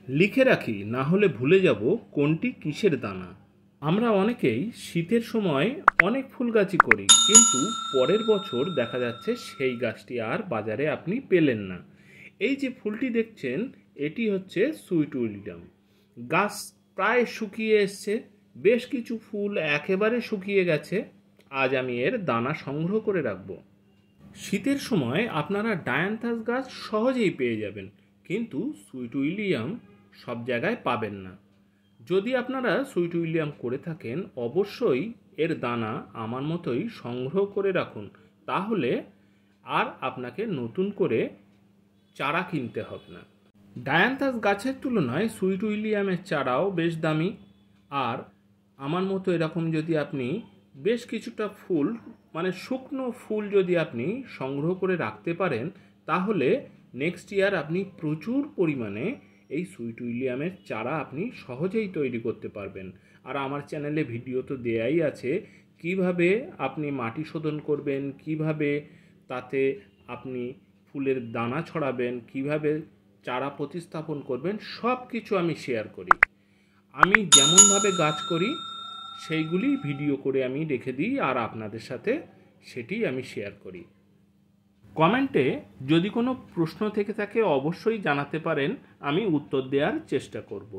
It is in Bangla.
লিখে রাখি, না হলে ভুলে যাব কোনটি কিসের দানা। আমরা অনেকেই শীতের সময় অনেক ফুল গাছই করি, কিন্তু পরের বছর দেখা যাচ্ছে সেই গাছটি আর বাজারে আপনি পেলেন না। এই যে ফুলটি দেখছেন, এটি হচ্ছে সুইট উইলিয়াম। গাছ প্রায় শুকিয়ে এসছে, বেশ কিছু ফুল একেবারে শুকিয়ে গেছে। আজ আমি এর দানা সংগ্রহ করে রাখব। শীতের সময় আপনারা ডায়ান্থাস গাছ সহজেই পেয়ে যাবেন, কিন্তু সুইট উইলিয়াম সব জায়গায় পাবেন না। যদি আপনারা সুইট উইলিয়াম করে থাকেন, অবশ্যই এর দানা আমার মতোই সংগ্রহ করে রাখুন, তাহলে আর আপনাকে নতুন করে চারা কিনতে হবে না। ডায়ান্থাস গাছের তুলনায় সুইট উইলিয়ামের চারাও বেশ দামি। আর আমার মতো এরকম যদি আপনি বেশ কিছুটা ফুল, মানে শুকনো ফুল যদি আপনি সংগ্রহ করে রাখতে পারেন, তাহলে নেক্সট ইয়ার আপনি প্রচুর পরিমাণে এই সুইট উইলিয়ামের চারা আপনি সহজেই তৈরি করতে পারবেন। আর আমার চ্যানেলে ভিডিও তো দেয়াই আছে, কিভাবে আপনি মাটি শোধন করবেন, কিভাবে তাতে আপনি ফুলের দানা ছড়াবেন, কিভাবে চারা প্রতিস্থাপন করবেন, সব কিছু আমি শেয়ার করি। আমি যেমনভাবে গাছ করি সেইগুলি ভিডিও করে আমি রেখে দিই, আর আপনাদের সাথে সেটি আমি শেয়ার করি। কমেন্টে যদি কোনো প্রশ্ন থেকে থাকে অবশ্যই জানাতে পারেন, আমি উত্তর দেওয়ার চেষ্টা করব।